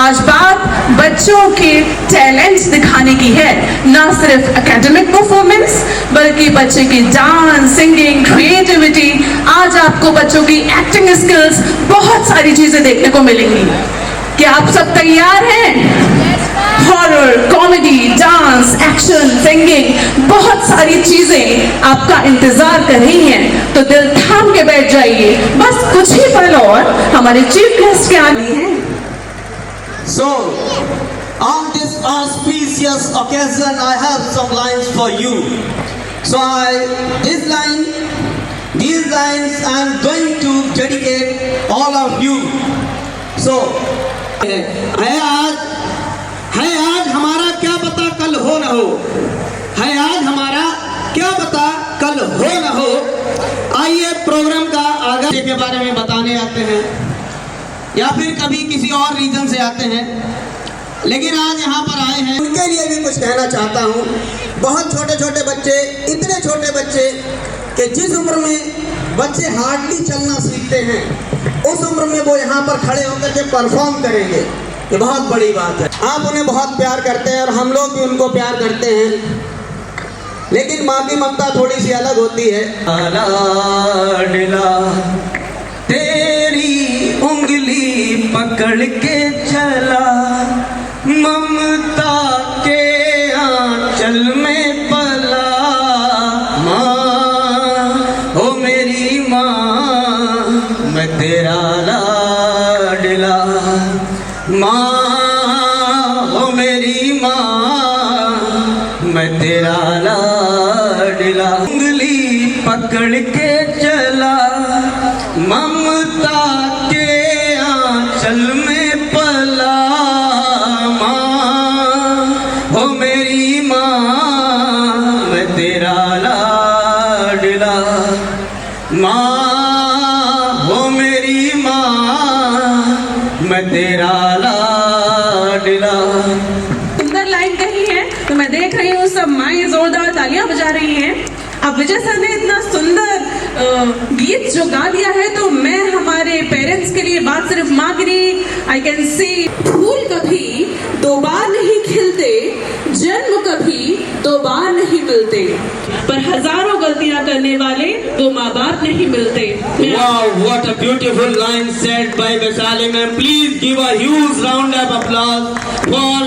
आज बात बच्चों के टैलेंट्स दिखाने की है, ना सिर्फ एकेडमिक परफॉर्मेंस बल्कि बच्चे की डांस, सिंगिंग, क्रिएटिविटी। आज आपको बच्चों की एक्टिंग स्किल्स, बहुत सारी चीजें देखने को मिलेंगी। क्या आप सब तैयार हैं? Horror, comedy, dance, action, singing, बहुत सारी चीजें आपका इंतजार कर रही हैं, तो दिल थाम के बैठ जाइए। बस कुछ ही पल और हमारे चीफ गेस्ट के आने हैं। So, on this auspicious occasion, I have some lines for you. So, these lines I am going to dedicate all of you. So, है आज हमारा क्या पता कल हो न हो, है आज हमारा क्या पता कल हो न हो। आइए प्रोग्राम का आगे के बारे में बताने आते हैं, या फिर कभी किसी और रीजन से आते हैं, लेकिन आज यहाँ पर आए हैं उनके लिए भी कुछ कहना चाहता हूँ। बहुत छोटे छोटे बच्चे, इतने छोटे बच्चे कि जिस उम्र में बच्चे हार्डली चलना सीखते हैं, उस उम्र में वो यहाँ पर खड़े होकर के परफॉर्म करेंगे, ये बहुत बड़ी बात है। आप उन्हें बहुत प्यार करते हैं और हम लोग भी उनको प्यार करते हैं, लेकिन माँ की ममता थोड़ी सी अलग होती है। लाडला तेरी उंगली पकड़ के चला, ममता के आंचल में पला। माँ हो मेरी माँ, मैं तेरा लाडला। माँ हो मेरी माँ, मैं तेरा लाडला। उंगली पकड़ के चला, ममता के आंचल में पला। माँ हो मेरी माँ, मैं तेरा लाडला। माँ हो मेरी माँ, मैं तेरा लाडला। सुंदर लाइन कही है, तो मैं देख रही हूँ सब माएं जोरदार तालियां बजा रही हैं। अब विजय सर ने इतना सुंदर गीत जो गा दिया है, तो मैं हमारे पेरेंट्स के लिए बात सिर्फ माँ की नहीं, आई कैन सी फूल कभी दो बार नहीं खिलते, जन्म कभी दो बार नहीं मिलते, पर हजारों गलतियां करने वाले वो माँ बाप नहीं मिलते। Wow, what a beautiful line said by Vaishali ma'am. Please give a huge round of applause for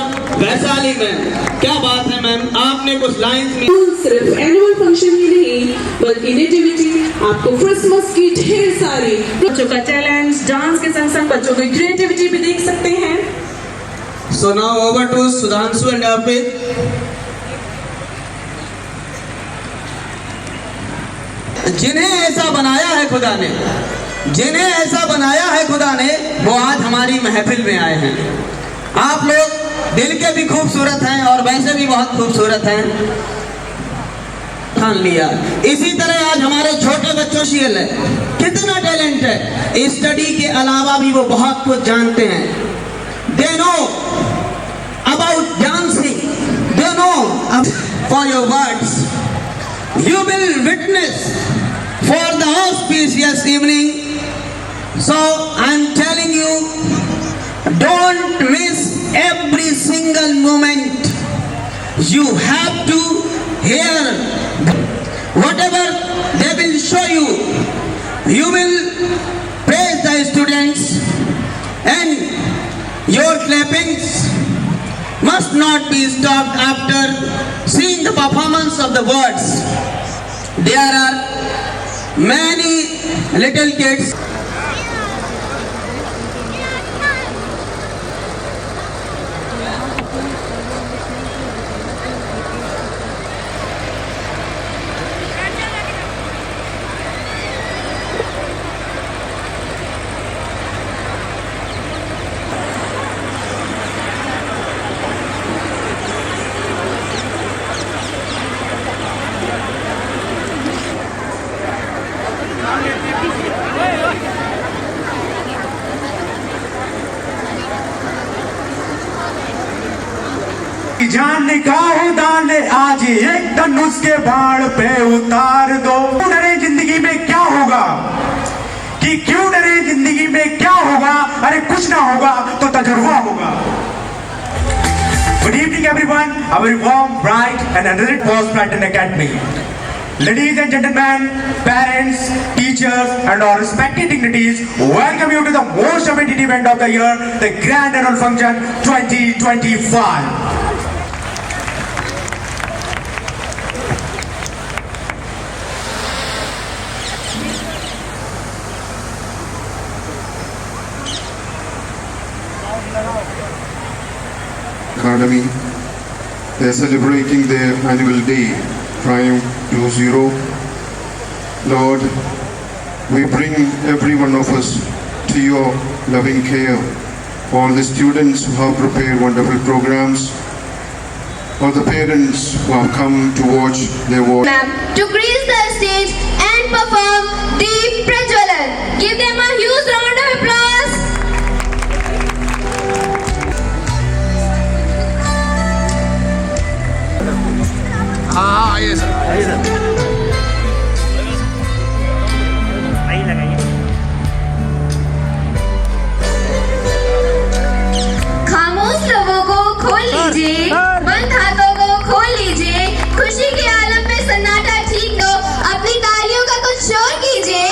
Vaishali ma'am. क्या बात है मैम, आपने कुछ लाइंस में सिर्फ एनुअल फंक्शन ही नहीं बल्कि नेटिविटी, आपको क्रिसमस की ढेर सारी बच्चों का टैलेंट, डांस के संग संग बच्चों की क्रिएटिविटी भी देख सकते हैं। So now over to Sudhanshu and Arpit. जिन्हें ऐसा बनाया है खुदा ने, जिन्हें ऐसा बनाया है खुदा ने, वो आज हमारी महफिल में आए हैं। आप लोग दिल के भी खूबसूरत हैं और वैसे भी बहुत खूबसूरत हैं, ठान लिया। इसी तरह आज हमारे छोटे बच्चों शील है, कितना टैलेंट है, स्टडी के अलावा भी वो बहुत कुछ जानते हैं। They know about dancing, they know for your words. You will witness for the auspicious evening. So I am telling you, don't miss every single moment. You have to hear whatever they will show you. You will praise the students, and your clappings must not be stopped after seeing the performance of the words. There are many little kids. जान निकाह दान आज एक धनुष के बाण पे उतार दो। क्यों डरे जिंदगी में क्या होगा, कि क्यों डरे जिंदगी में क्या होगा, अरे कुछ ना होगा तो तजुर्बा होगा। Good evening everyone, a very warm, bright and energetic Boss Brighton Academy. Ladies and gentlemen, parents, teachers and our respected dignitaries, welcome you to the most awaited event of the year, the Grand Annual Function 2025. Academy. They are celebrating their annual day, Prime 20. Lord, we bring every one of us to your loving care. All the students who have prepared wonderful programs, all the parents who have come to watch their work. To grace the stage and perform Deep Prajwalan. Give them a huge round of applause. खामोश लोगों को खोल लीजिए, बंद हाथों को खोल लीजिए, खुशी के आलम में सन्नाटा छीन दो, अपनी तालियों का कुछ शोर कीजिए।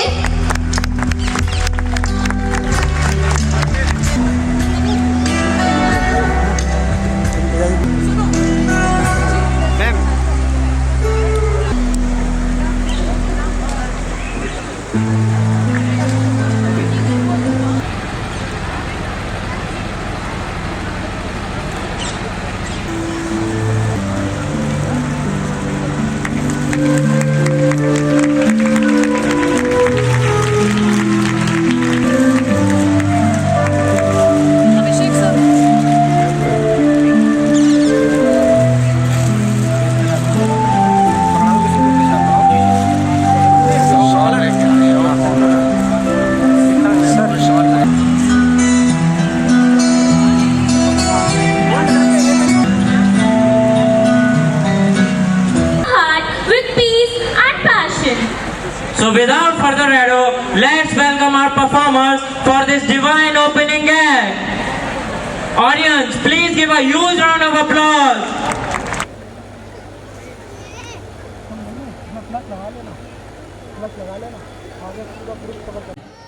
So without further ado, let's welcome our performers for this divine opening act. Audience, please give a huge round of applause.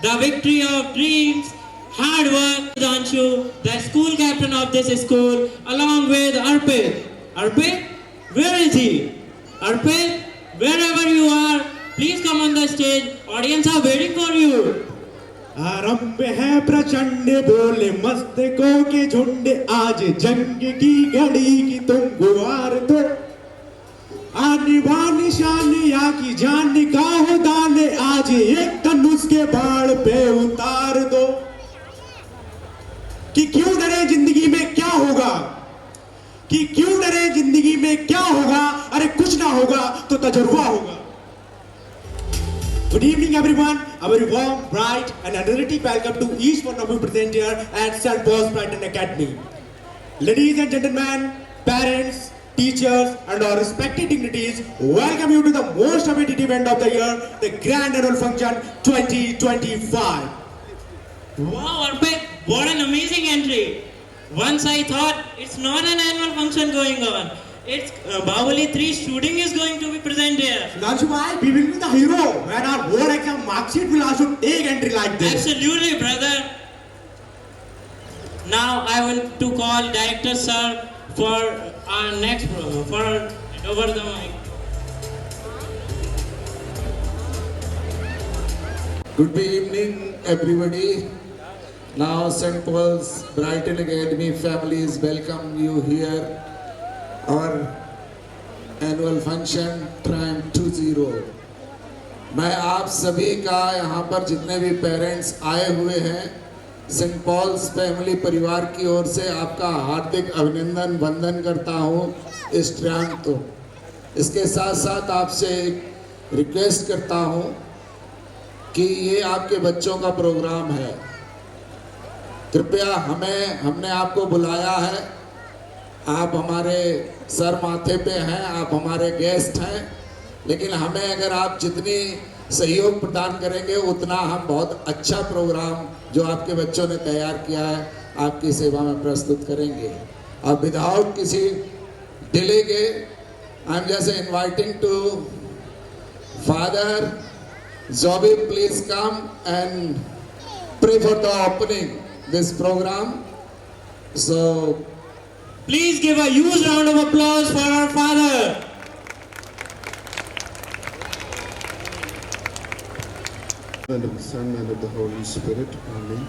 The victory of dreams, hard work, Danshu, the school captain of this school, along with Arpit. Arpit, where is he? Arpit, wherever you are, please come on the stage. Audience are waiting for you. आरंभ है प्रचंड बोले मस्तकों के झुंड, आज जंग की घड़ी की तुम गुहार दो, आने वाली शान या की जान का हो दान, आज एक धनुष के बाण पे उतार दो। कि क्यों डरे जिंदगी में क्या होगा, कि क्यों डरे जिंदगी में क्या होगा, अरे कुछ ना होगा तो तजुर्बा होगा। Good evening everyone, a very warm, bright and energetic welcome to each one of you present here at St. Boss Brighton Academy. Ladies and gentlemen, parents, teachers and our respected dignitaries, welcome you to the most awaited event of the year, the Grand Annual Function 2025. Wow, Arpit, what an amazing entry. Once I thought it's not an annual function going on. It's Bahubali 3 shooting is going to be present here. Nanshu bhai, we will be the hero when our board exam mark sheet will also take entry like this. Absolutely, brother. Now I want to call Director Sir for our next program, for over the mic. Good evening, everybody. Now, St. Paul's Brighton Academy families welcome you here. Our annual function Prime 20. मैं आप सभी का यहाँ पर जितने भी parents आए हुए हैं, सेंट पॉल्स फैमिली परिवार की ओर से आपका हार्दिक अभिनंदन वंदन करता हूँ इस टाइम तो। इसके साथ साथ आपसे एक रिक्वेस्ट करता हूँ कि ये आपके बच्चों का प्रोग्राम है, कृपया हमने आपको बुलाया है, आप हमारे सर माथे पे हैं, आप हमारे गेस्ट हैं, लेकिन हमें अगर आप जितनी सहयोग प्रदान करेंगे उतना हम बहुत अच्छा प्रोग्राम जो आपके बच्चों ने तैयार किया है आपकी सेवा में प्रस्तुत करेंगे। अब विदाउट किसी डिले के I am just inviting to father Zobi, please come and pray for the opening this program. So Please give a huge round of applause for our father. And of the Son and of the Holy Spirit. Amen.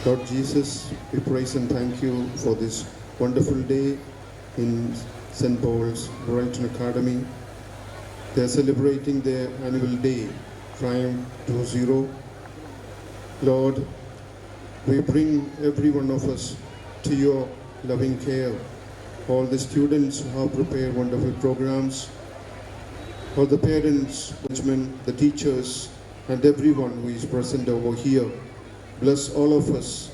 Lord Jesus, we praise and thank you for this wonderful day in St. Paul's Brighton Academy. They are celebrating their annual day, Triumph 2.0. Lord, we bring every one of us to your loving care. All the students who have prepared wonderful programs, all the parents, management, the teachers, and everyone who is present over here. Bless all of us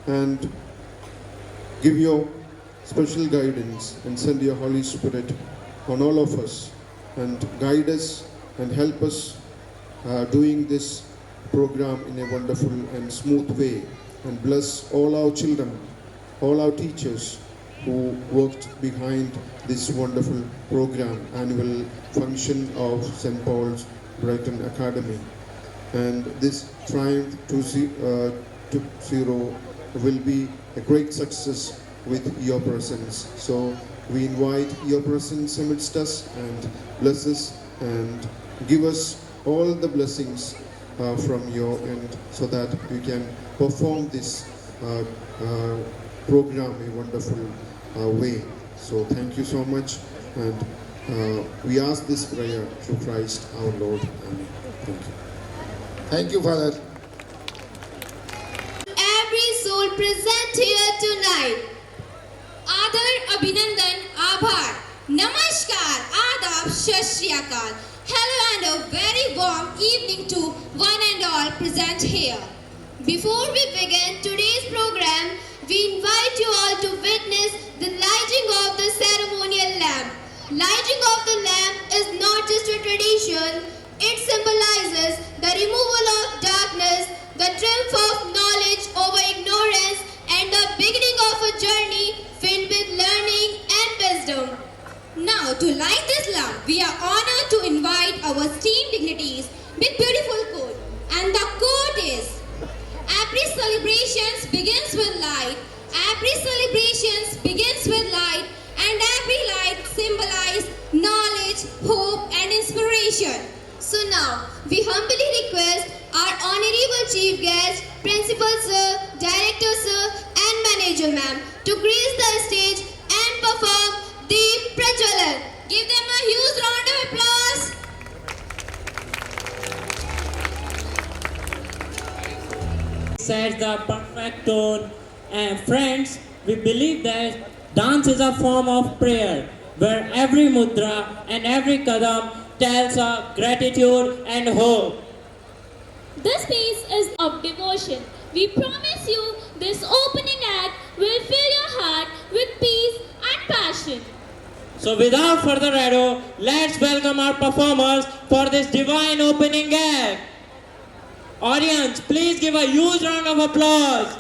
and give your special guidance and send your Holy Spirit on all of us and guide us and help us doing this program in a wonderful and smooth way, and bless all our children, all our teachers who worked behind this wonderful program, annual function of St. Paul's Brighton Academy. And this Triumph 2.0 will be a great success with your presence. So we invite your presence amidst us and bless us and give us all the blessings from your end so that we can perform this program in a wonderful way. So thank you so much, and we ask this prayer through Christ our Lord. Amen. Thank you. thank you, Father. Every soul present here tonight. Adar, Abhinandan, Aabhar, Namaskar, Adab, Shat Shri Akal. Hello and a very warm evening to one and all present here. Before we begin today's program, we invite you all to witness the lighting of the ceremonial lamp. Lighting of the lamp is not just a tradition, it symbolizes the removal of darkness, the triumph of knowledge over ignorance, and the beginning of a journey filled with learning and wisdom. Now, to light this lamp, we are honored to invite our esteemed dignitaries with beautiful quote. And the quote is, every celebrations begins with light, every celebrations begins with light, and every light symbolizes knowledge, hope, and inspiration. So now, we humbly request our Honorable Chief Guest, Principal Sir, Director Sir, and Manager Ma'am to grace the stage and perform Deep Prajwalan. Give them a huge round of applause. Sets the perfect tone. And friends, we believe that dance is a form of prayer, where every mudra and every kadam tells of gratitude and hope. This piece is of devotion. We promise you this opening act will fill your heart with peace and passion. So without further ado, let's welcome our performers for this divine opening act. Audience, please give a huge round of applause.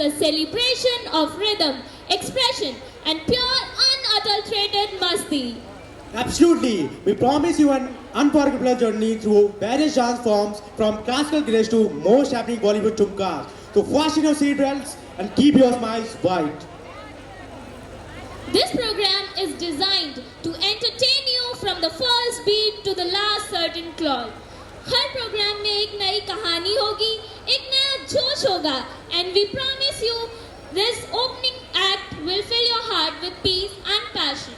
a celebration of rhythm, expression, and pure unadulterated masti. Absolutely. We promise you an unforgettable journey through various dance forms from classical grace to most happening Bollywood tumkas. So fasten your seatbelts and keep your smiles wide. This program is designed to entertain you from the first beat to the last certain clause. हर programme में एक नई कहानी होगी, एक नया जोश होगा, and we promise you this opening act will fill your heart with peace and passion.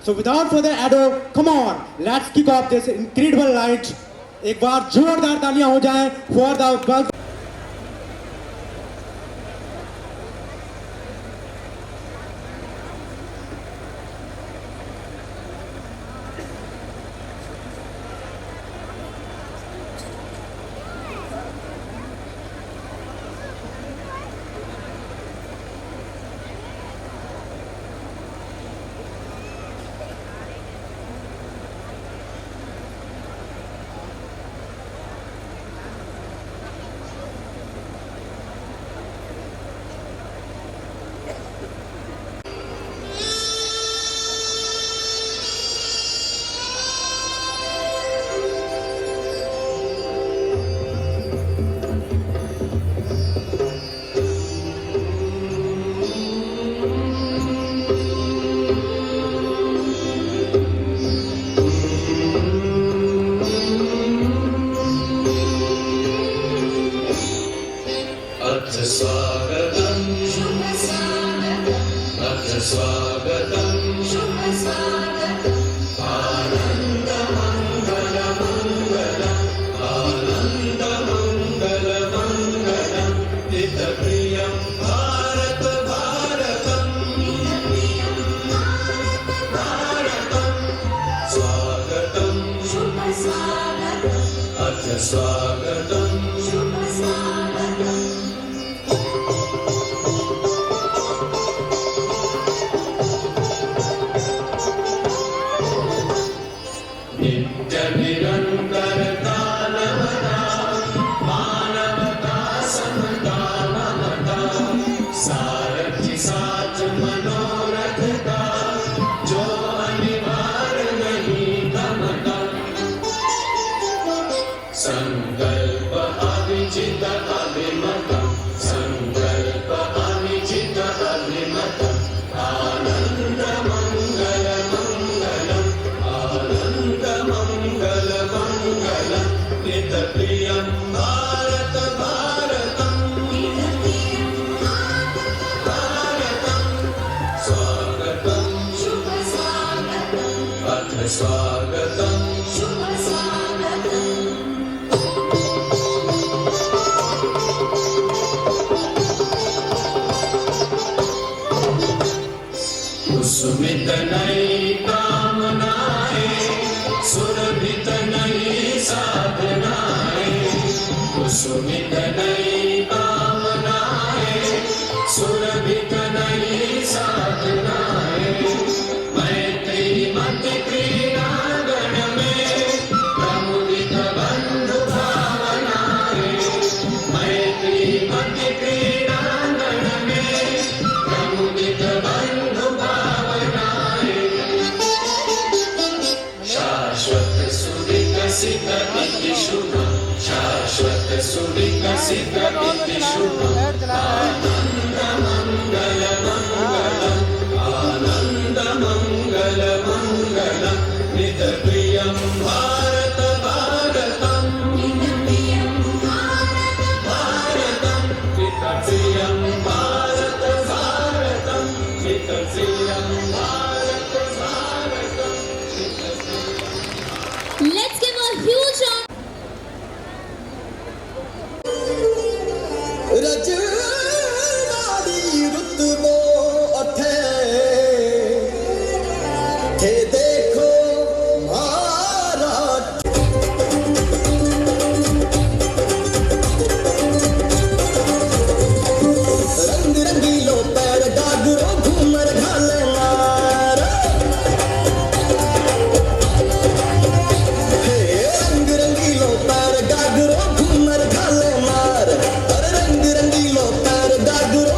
So without further ado, come on, let's kick off this incredible night. एक बार जोरदार तालियां हो जाएं for the सुमित नई कामनाएं, सुरभित नई साधनाएं, सुमित नई कामनाएं, सुरभित नई साधनाएं, मैत्री मत क्रीड़ांगण में प्रमुदित बंधु भावनाएं, मैत्री मत क्रीड़ांगण में प्रमुदित बंधु इति शुभ, शाश्वत सुविकसित इति शुभ, आनंद मंगल मंगलम, आनंद मंगल मंगलम, नित प्रियम भारत भारतम, नित प्रियम भारत भारतम, नित प्रियम भारत भारतम, नित प्रियम Bharat Bharatam. Let's give a huge round. रजवाड़ी रुतबो अठे थे देखो मारा रंग रंगीलो पैर डागरो घूमर घाले मारा रंग रंगीलो पैर डागरो घूमर घाले मार रंग रंगीलो पैर डागरो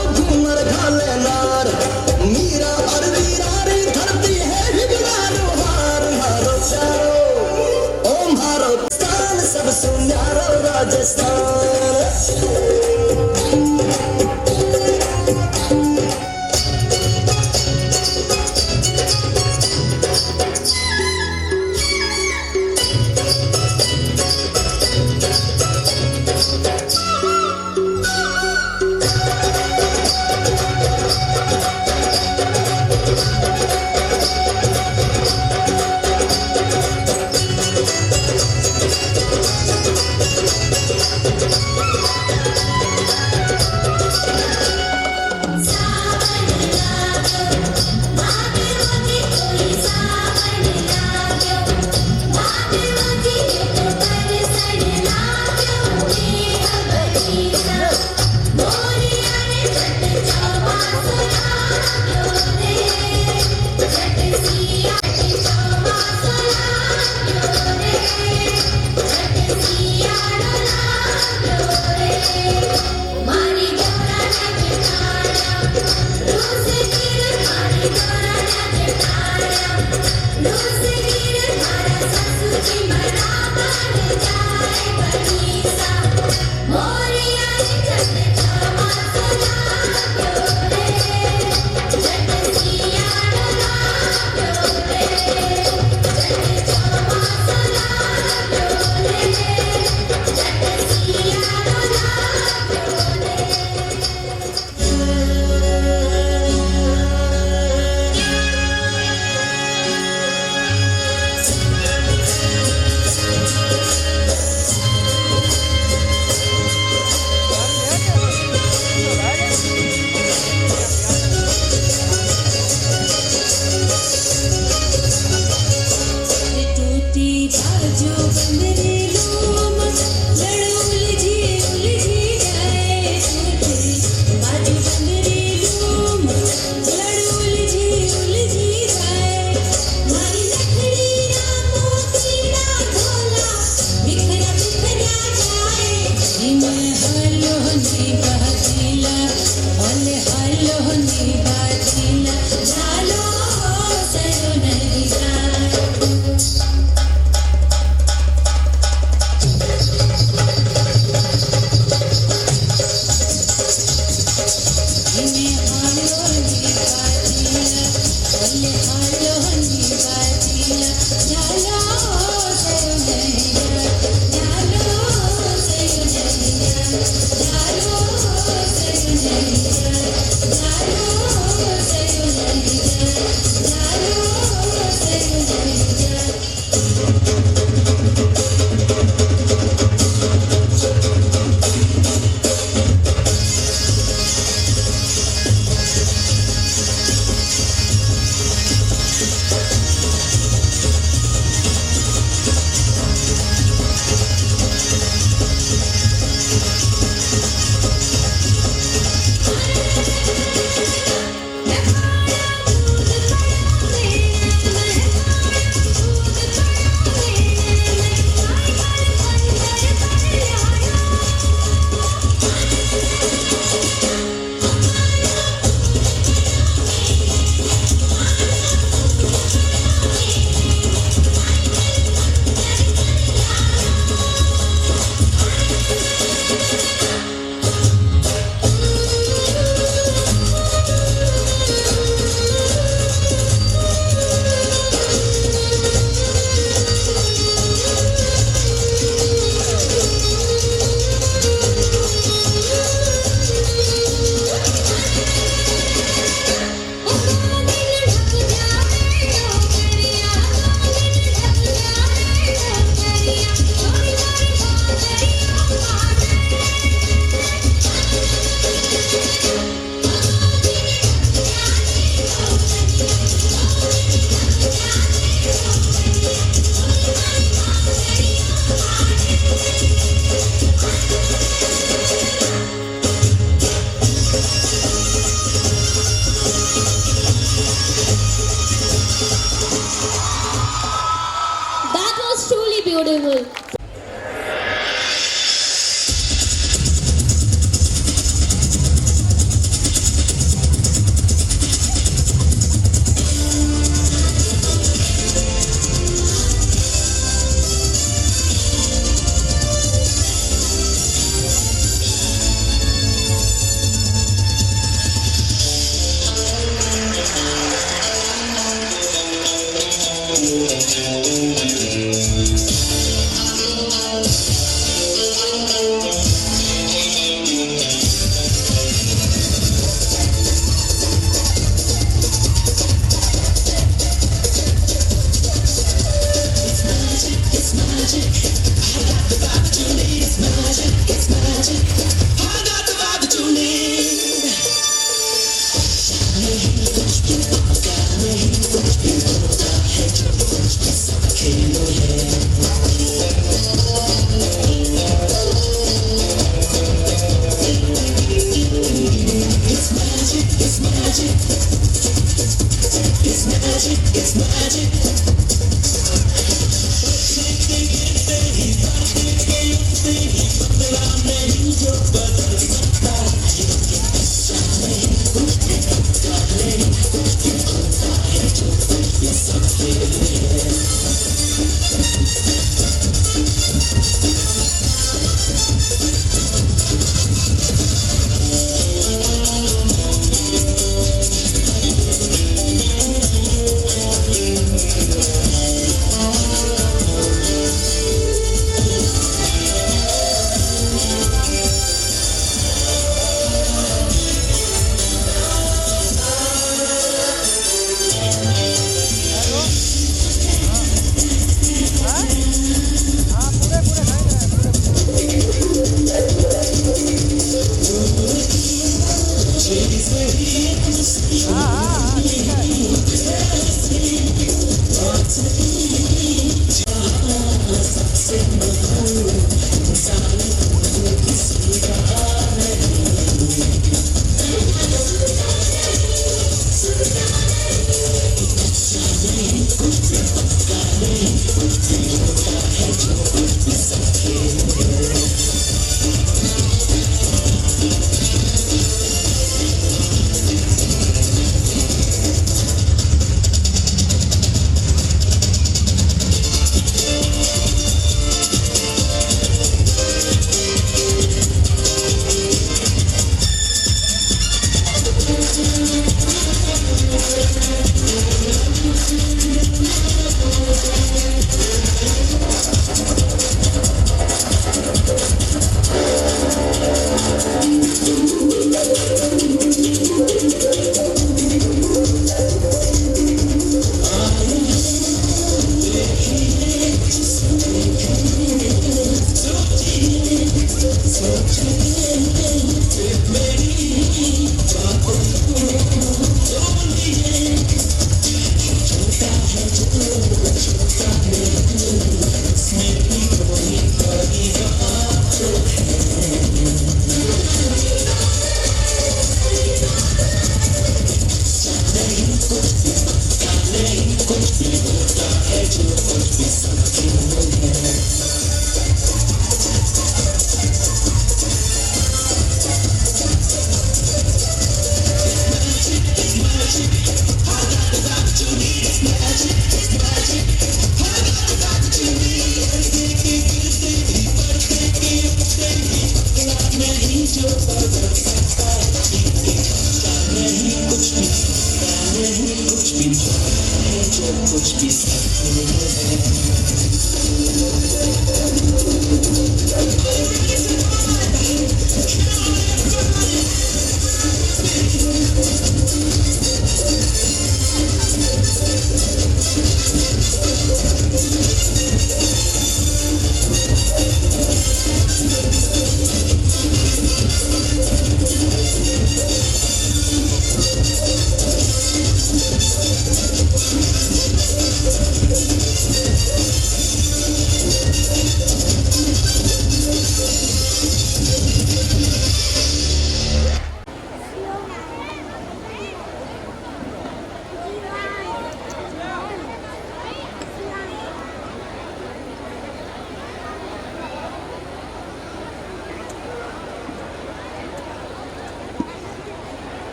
approval.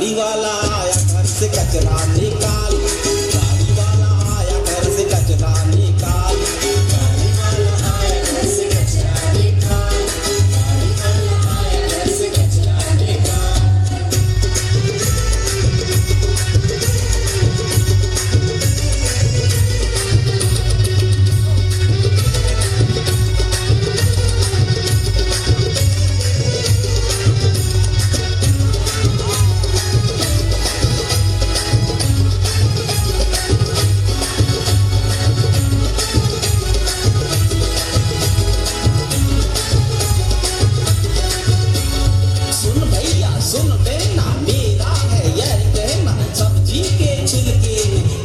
गाड़ी वाला आया घर से कचरा निकाल, गाड़ी वाला आया घर से कचरा निकाल, गाड़ी वाला आया घर से कचरा निकाल, गाड़ी वाला आया घर से कचरा निकाल। सुन भैया सुन बेना, मेरा है यह कहना, सब्जी के छिलके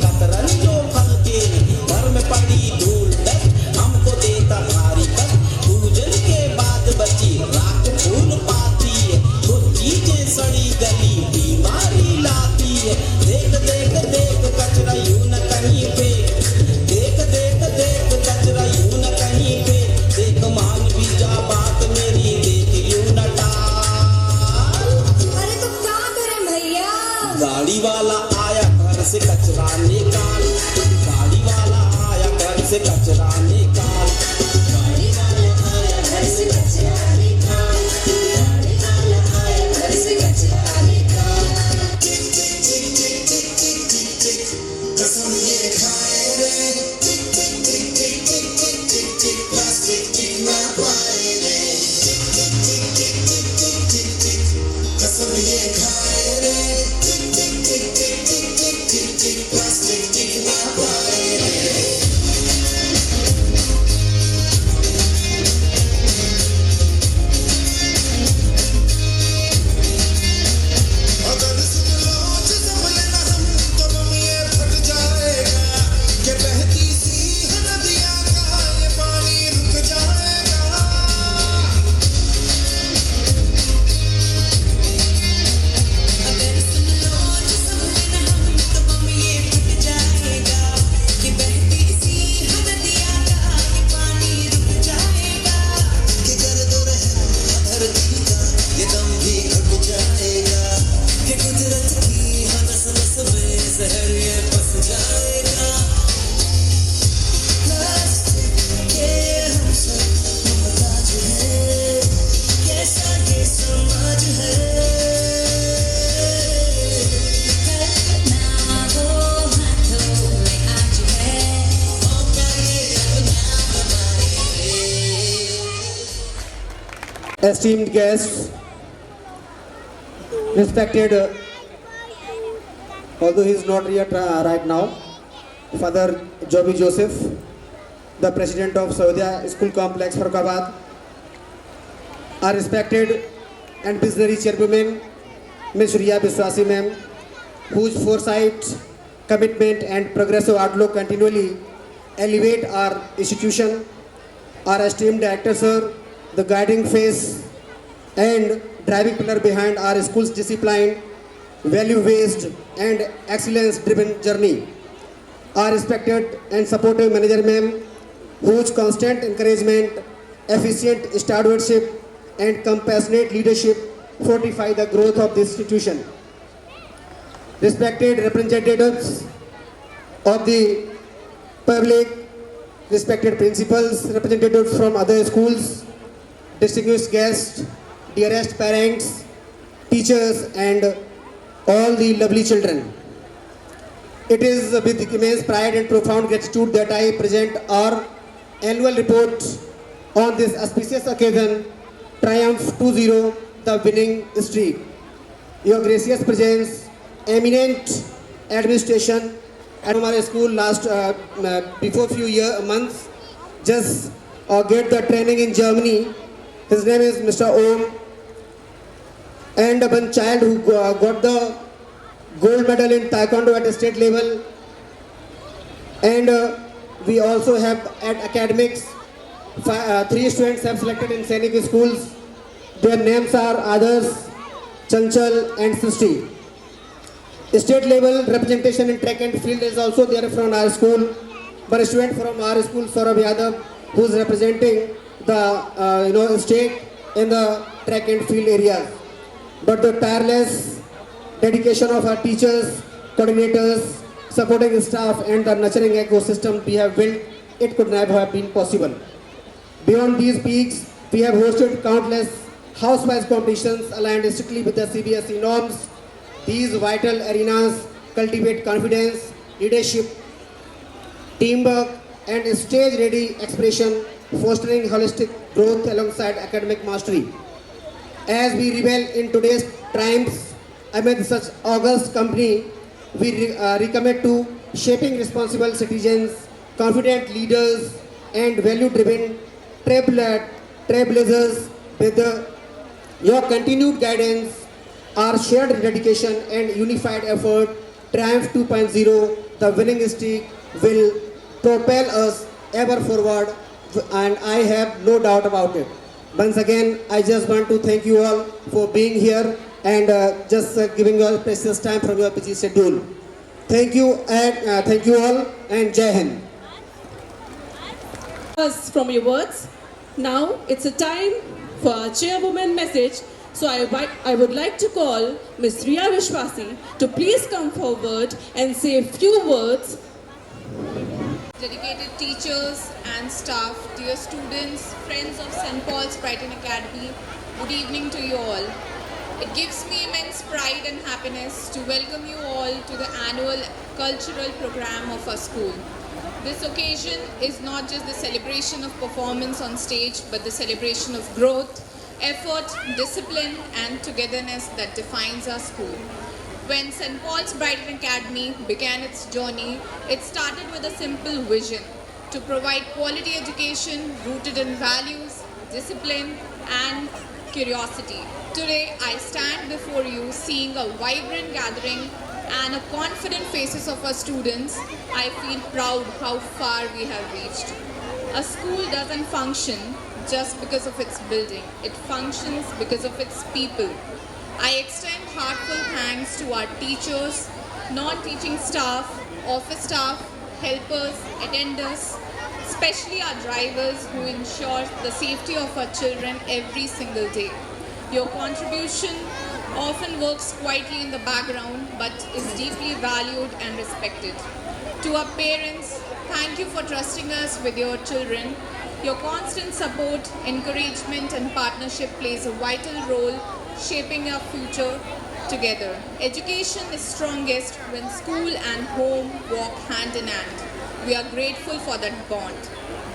कतरन जो फल के, घर में पड़ी धूल डस्ट हमको देता भारी कष्ट, पूजन के बाद बची राख फूल पाती है, कुछ चीजें सड़ी गली बीमारी लाती है। देख देख देख कचरा यूं न कहीं फेंक, देख देख देख कचरा यूं न कहीं फेंक, देख मान भी जा बात मेरी, देख यूं न टाल। अरे तो क्या करें भैया? गाड़ी वाला आया घर से कचरा निकाल, गाड़ी वाला आया घर से कचरा निकाल, गाड़ी वाला आया घर से कचरा निकाल, गाड़ी वाला आया घर से कचरा निकाल। टिक टिक टिक टिक टिक टिक टिक टिक, कसम ये खाए रे, टिक टिक टिक टिक टिक टिक टिक टिक, प्लास्टिक टिक ना पाए रे, टिक टिक टिक टिक टिक टिक टिक टिक, कसम ये खाए रे, टिक टिक टिक टिक टिक टिक टिक टिक, प्लास्टिक टिक ना पाए रे। अगर सुन लो जो संभले ना हम, तो बम ये फट जाएगा, ये बहती सी नदियाँ का ये पानी रुक जाएगा। अगर सुन लो जो संभले ना हम, तो बम ये फट जाएगा, ये बहती सी नदियाँ का ये पानी रुक जाएगा। कि गर्द रहम धरती का ये दम भी घट जाएगा, कि कुदरत की हनस नस में जहर ये बस जाएगा। प्लास्टिक के हम सब मोहताज हैं, कैसा ये समाज है। कल्पना वो हाथों में आज है, मौका ये अपना हमारे। Esteemed guests, respected, although he is not here right now, Father Joby Joseph, the President of Saudya School Complex, Farrukhabad, our respected and visionary chairwoman, Ms. Riya Biswasi ma'am, whose foresight, commitment and progressive outlook continually elevate our institution, our esteemed director sir, the guiding face and driving pillar behind our school's disciplined, value-based and excellence-driven journey. Our respected and supportive manager ma'am, whose constant encouragement, efficient stewardship and compassionate leadership fortify the growth of this institution. Respected representatives of the public, respected principals, representatives from other schools, distinguished guests, dearest parents, teachers and all the lovely children. It is with immense pride and profound gratitude that I present our annual report on this auspicious occasion, Triumph 2-0, the winning streak. Your gracious presence, eminent administration at our school last before few months just get the training in Germany. His name is Mr. Om, and one child who got the gold medal in Taekwondo at a state level. And we also have at academics, 3 students have selected in Sainik schools. Their names are Adarsh, Chanchal and Srishti. State level representation in track and field is also there from our school. But a student from our school, Saurabh Yadav, who is representing the state in the track and field area. But the tireless dedication of our teachers, coordinators, supporting staff and the nurturing ecosystem we have built, it could never have been possible. Beyond these peaks, we have hosted countless house-wise competitions aligned strictly with the CBSE norms. These vital arenas cultivate confidence, leadership, teamwork, and stage-ready expression, fostering holistic growth alongside academic mastery. As we revel in today's times, amid such august company, we recommit to shaping responsible citizens, confident leaders, and value-driven trailblazers. With your continued guidance, our shared dedication and unified effort, Triumph 2.0, the winning streak will propel us ever forward, and I have no doubt about it. Once again, I just want to thank you all for being here and just giving your precious time from your busy schedule. Thank you and thank you all, and Jai Hind. From your words. Now it's a time for our chairwoman message. So I would like to call Ms. Riya Vishwasi to please come forward and say a few words. Dedicated teachers and staff, dear students, friends of St. Paul's Brighton Academy, good evening to you all. It gives me immense pride and happiness to welcome you all to the annual cultural program of our school. This occasion is not just the celebration of performance on stage, but the celebration of growth, effort, discipline, and togetherness that defines our school. When St. Paul's Brighton Academy began its journey, it started with a simple vision: to provide quality education rooted in values, discipline, and curiosity. Today, I stand before you seeing a vibrant gathering and a confident faces of our students. I feel proud how far we have reached. A school doesn't function just because of its building. It functions because of its people. I extend heartfelt thanks to our teachers, non-teaching staff, office staff, helpers, attenders, especially our drivers who ensure the safety of our children every single day. Your contribution often works quietly in the background but is deeply valued and respected. To our parents, thank you for trusting us with your children. Your constant support, encouragement, and partnership plays a vital role shaping our future together. Education is strongest when school and home walk hand in hand. We are grateful for that bond.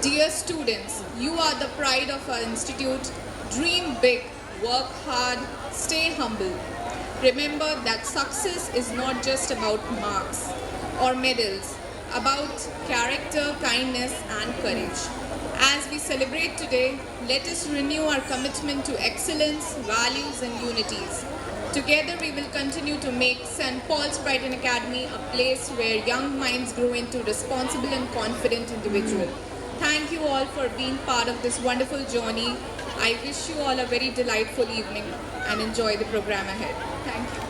Dear students, you are the pride of our institute. Dream big, work hard, stay humble. Remember that success is not just about marks or medals, about character, kindness, and courage. As we celebrate today, let us renew our commitment to excellence, values, and unities. Together, we will continue to make St. Paul's Brighton Academy a place where young minds grow into responsible and confident individuals. Thank you all for being part of this wonderful journey. I wish you all a very delightful evening and enjoy the program ahead. Thank you.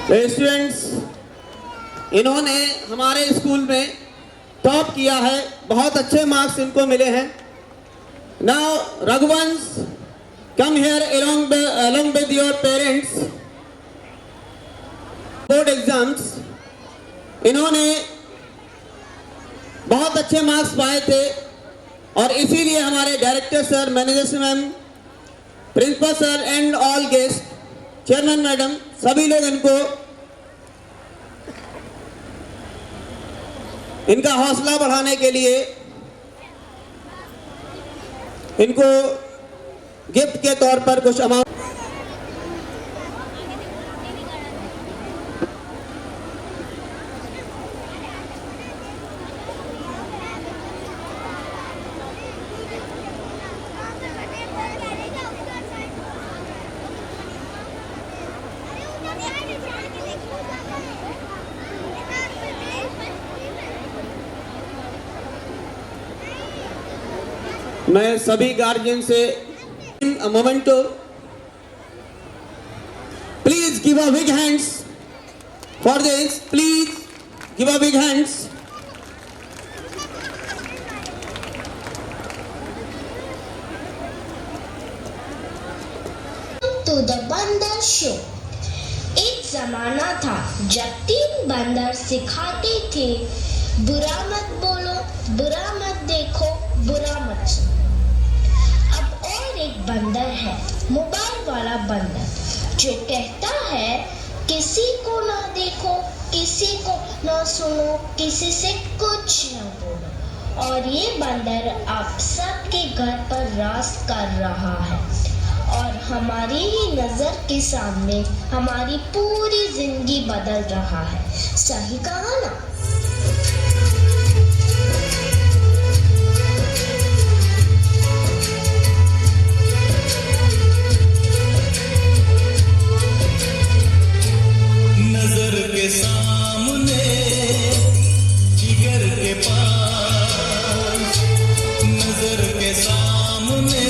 Students, इन्होंने हमारे school में top किया है, बहुत अच्छे marks इनको मिले हैं। Now Raghuvansh, come here along with your parents. Board exams इन्होंने बहुत अच्छे मार्क्स पाए थे और इसीलिए हमारे director sir, manager ma'am, principal sir and all guest, chairman madam, सभी लोग इनका हौसला बढ़ाने के लिए इनको गिफ्ट के तौर पर कुछ अमाउंट मैं सभी गार्जियन से memento, please give a big hands for this, please give a big hands. To the बंदर शो। एक जमाना था जब 3 बंदर सिखाते थे, बुरा मत बोलो, बुरा मत देखो, बुरा मत सुनो। अब और एक बंदर है, मोबाइल वाला बंदर, जो कहता है किसी को ना देखो, किसी को ना सुनो, किसी से कुछ ना बोलो। और ये बंदर आप सबके घर पर राज कर रहा है और हमारी ही नजर के सामने हमारी पूरी जिंदगी बदल रहा है। सही कहा ना? नजर के सामने, जिगर के पास, नजर के सामने,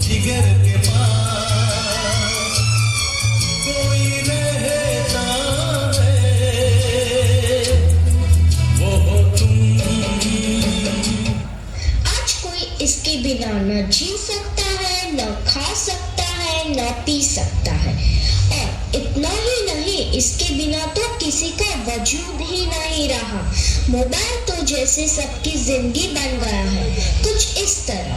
जिगर के पास कोई रहता है, वो हो तुम। आज कोई इसके बिना न जी सकता है, न खा सकता है, न पी सकता है। और इतना ही नहीं, इसके बिना तो किसी का वजूद ही नहीं रहा। मोबाइल तो जैसे सबकी जिंदगी बन गया है, कुछ इस तरह।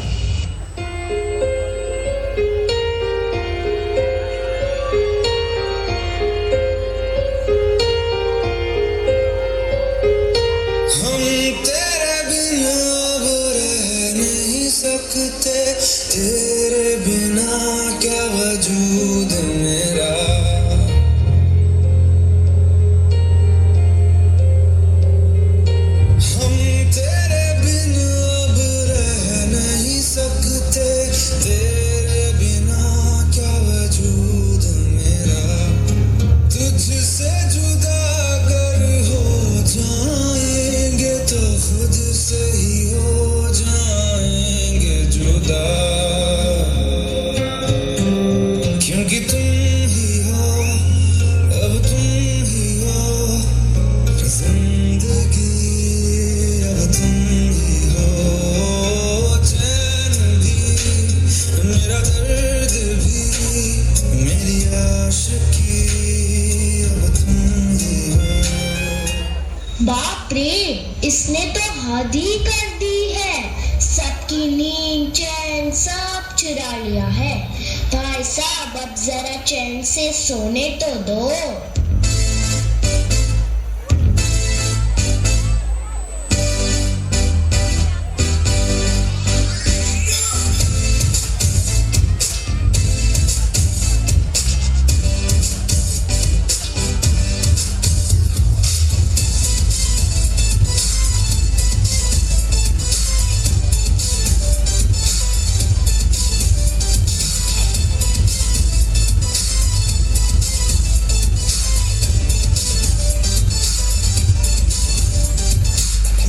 हम तेरे बिना अब रह नहीं सकते, तेरे बिना क्या वजूद मेरा। हम तेरे बिना अब रह नहीं सकते, तेरे बिना क्या वजूद मेरा। तुझसे जुदा अगर हो जाएंगे तो खुद से ही हो जाएंगे जुदा। क्योंकि तुम ही हो, अब तुम ही हो जिंदगी, अब तुम ही हो चैन भी, मेरा दर्द भी, मेरी आशिकी, अब तुम ही हो। बाप रे, इसने तो हद ही कर दी है। सबकी नींद चैन सब चुरा लिया है। भाई साहब, अब जरा चैन से सोने तो दो।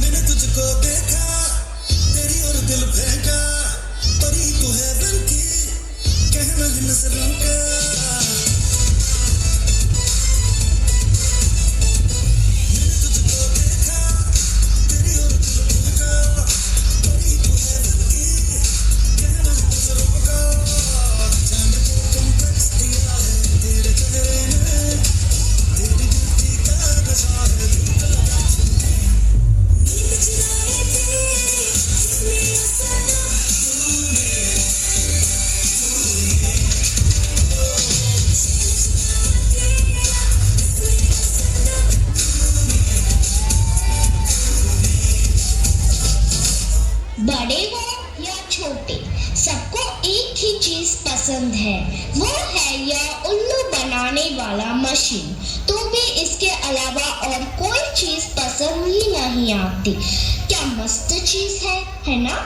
मैंने तुझको देखा, तेरी और दिल फेंका, परी तू है बनकी, कहना है नजरों का। बड़े हो या छोटे, सबको एक ही चीज पसंद है, वो है यह उल्लू बनाने वाला मशीन। तो भी इसके अलावा और कोई चीज पसंद ही नहीं आती। क्या मस्त चीज है ना?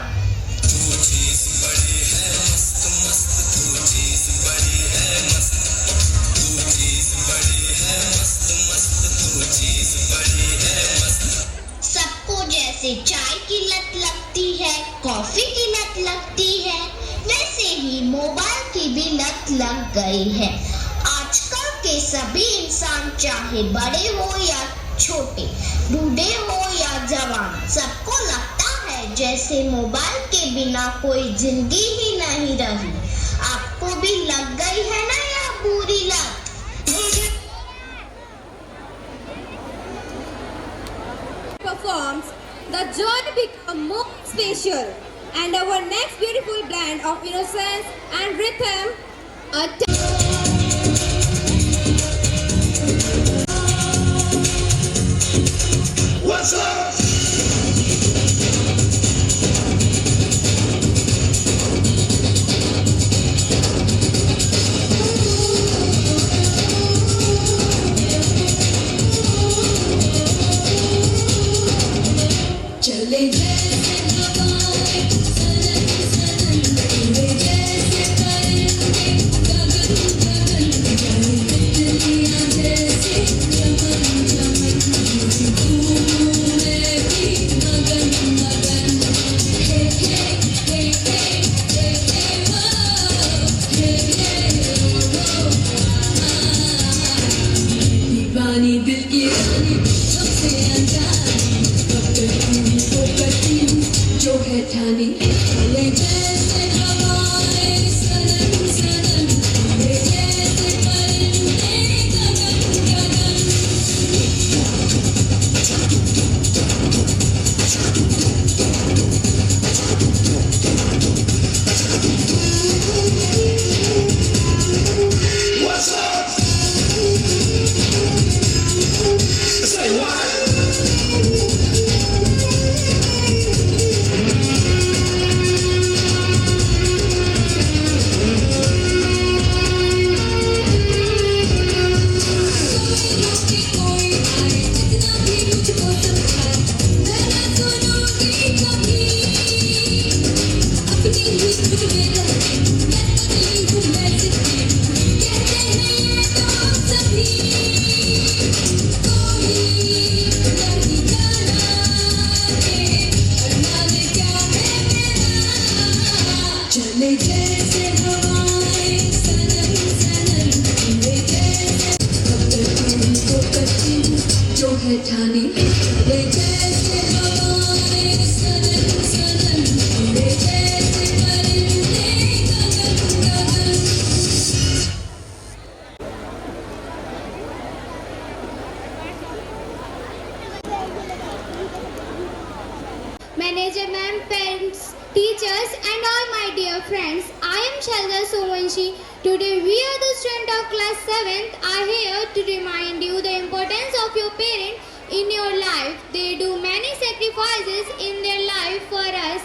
सबको जैसे चाय की लत लगती है, कॉफी की लत लगती है, वैसे ही मोबाइल की भी लत लग गई है। आजकल के सभी इंसान, चाहे बड़े हो या छोटे, बूढ़े हो या जवान, सबको लगता है जैसे मोबाइल के बिना कोई जिंदगी ही नहीं रही। आपको भी लग गई है ना यह बुरी लत? Performs, the joy become more special, and our next beautiful blend of innocence and rhythm, What's up? चले जैसे हवाएं सनन सनन, उड़े जैसे परिंदे गगन गगन, जाए तितलियां जैसे चमन चमन, घूमूं मैं भी मगन मगन। हे हे हे हे हे हे वो, हे हे वो दीवानी दिल की रानी, सबसे अनजानी, जो है ठानी। चले जैसे हवाएं सनन सनन, उड़े जैसे परिंदे गगन गगन। What's up? Say what? चले जैसे हवाएं सनन सनन, उड़े जैसे तुमको करती हूँ जो है ठानी। चले जैसे हवाएं सनन सनन, उड़े जैसे परिंदे गगन गगन। Manager ma'am, parents, teachers and all my dear friends, I am Shalda Somanshi. Today we are the students of class 7th are here to remind you the importance of your parent in your life. They do many sacrifices in their life for us,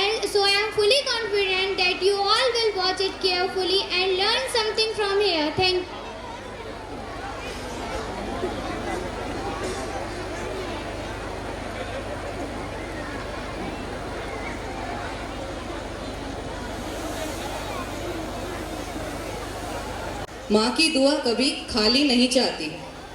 and so I am fully confident that you all will watch it carefully and learn something from here. Thank you. माँ की दुआ कभी खाली नहीं जाती,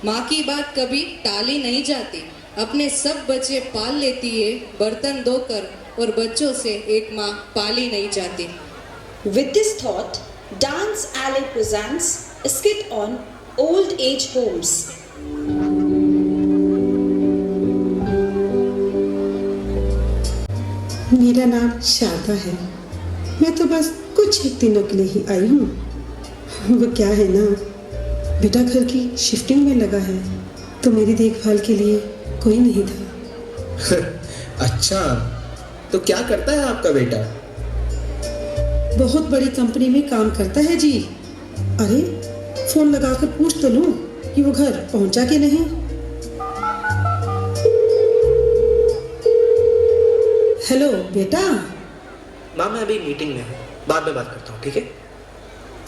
माँ की बात कभी टाली नहीं जाती। अपने सब बच्चे पाल लेती है बर्तन धोकर, और बच्चों से एक माँ पाली नहीं जाती। With this thought, Dance Alley presents a skit on old age homes. मेरा नाम शारदा है। मैं तो बस कुछ एक दिनों के लिए ही आई हूँ। वो क्या है ना, बेटा घर की शिफ्टिंग में लगा है, तो मेरी देखभाल के लिए कोई नहीं था। अच्छा, तो क्या करता है आपका बेटा? बहुत बड़ी कंपनी में काम करता है जी। अरे फोन लगाकर पूछ तो लूं कि वो घर पहुंचा कि नहीं। हेलो बेटा। माँ मैं अभी मीटिंग में हूँ, बाद में बात करता हूँ, ठीक है?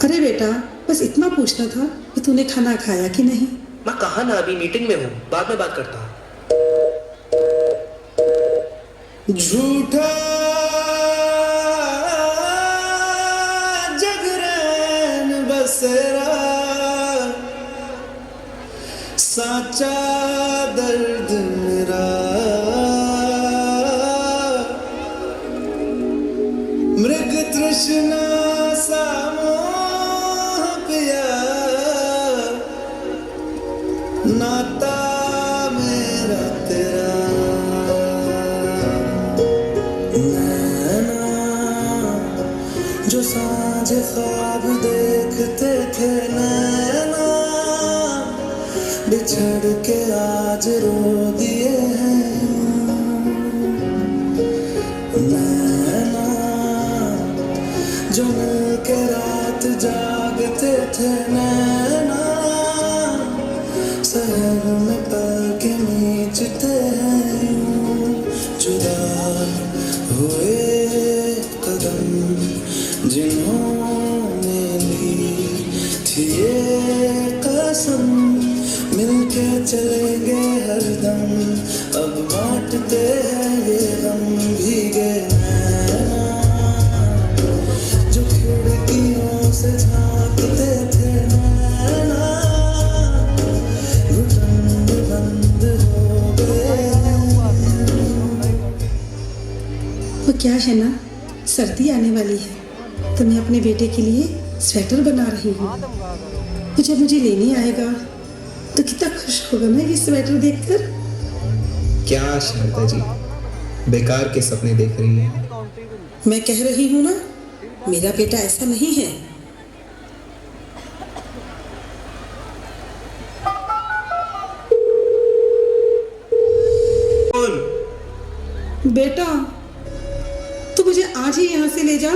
अरे बेटा, बस इतना पूछना था कि तूने खाना खाया कि नहीं। माँ कहा ना, अभी मीटिंग में हूँ, बाद में बात करता हूँ। झूठा जगरैन बसेरा, साचा दर्द मेरा, मृग तृष्णा सा मोह पिया, नाता मेरा तेरा। नैना जो सांझ ख्वाब देखते थे, नैना बिछड़ के आज रो दिए हैं। नैना जो मिलके रात जागते थे, नैना शहर में पल के नीचते हैं। जुदा हुए कदम जिन्होंने ली थी ये कसम, मिलके चलेंगे हरदम, अब बांटते हैं ये गम। भीगे नैना जो खिड़कियों से झांकते थे, नैना घुटन बंद हो गए। वो क्या है ना, सर्दी आने वाली है तो मैं अपने बेटे के लिए स्वेटर बना रही हूँ। वो जब मुझे लेने आएगा तो कितना खुश होगा ना ये स्वेटर देखकर। क्या शारदा जी, बेकार के सपने देख रही हैं। मैं कह रही हूँ ना, मेरा बेटा ऐसा नहीं है। बेटा तू मुझे आज ही यहाँ से ले जा।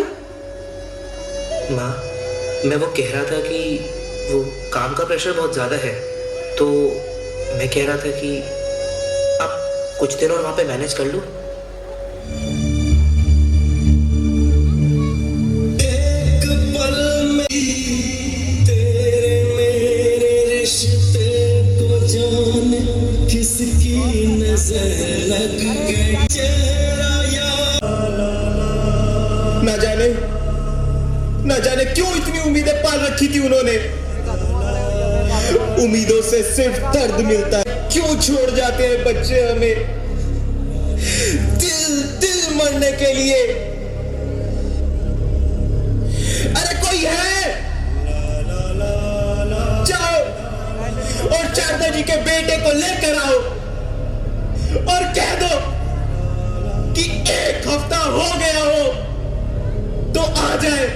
माँ मैं वो कह रहा था कि वो काम का प्रेशर बहुत ज़्यादा है, तो मैं कह रहा था कि आप कुछ दिन और वहाँ पे मैनेज कर लो। एक पल में तेरे मेरे रिश्ते को जाने किसकी नजर लग गई। चेहरा ना जाने क्यों इतनी उम्मीदें पाल रखी थी उन्होंने। उम्मीदों से सिर्फ दर्द मिलता है। क्यों छोड़ जाते हैं बच्चे हमें, दिल मरने के लिए। अरे कोई है, जाओ और शारदा जी के बेटे को लेकर आओ और कह दो कि 1 हफ्ता हो गया हो तो आ जाए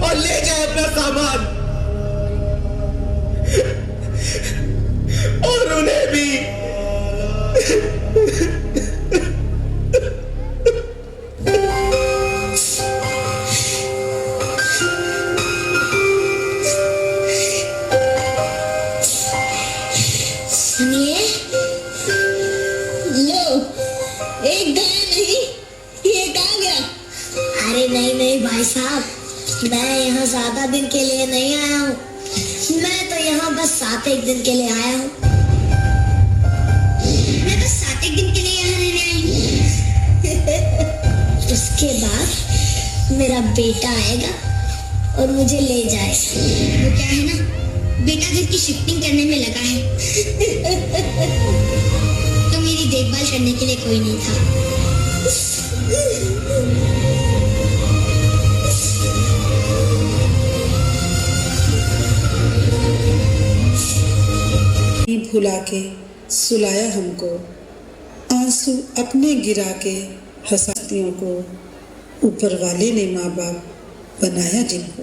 और ले जाए अपना सामान, और उन्हें भी। सुनिए, लो, एक गया नहीं, ये कहाँ गया? अरे नहीं भाई साहब, मैं यहाँ ज्यादा दिन के लिए नहीं आया हूँ। मैं तो यहाँ बस 7-1 दिन के लिए आया हूँ। मैं बस 7-1 दिन के लिए यहाँ रहने आई हूँ। उसके बाद मेरा बेटा आएगा और मुझे ले जाएगा। वो क्या है ना, बेटा घर की शिफ्टिंग करने में लगा है। तो मेरी देखभाल करने के लिए कोई नहीं था। भुला के सुलाया हमको, आंसू अपने गिरा के हंसातियों को, ऊपर वाले ने माँ बाप बनाया जिनको।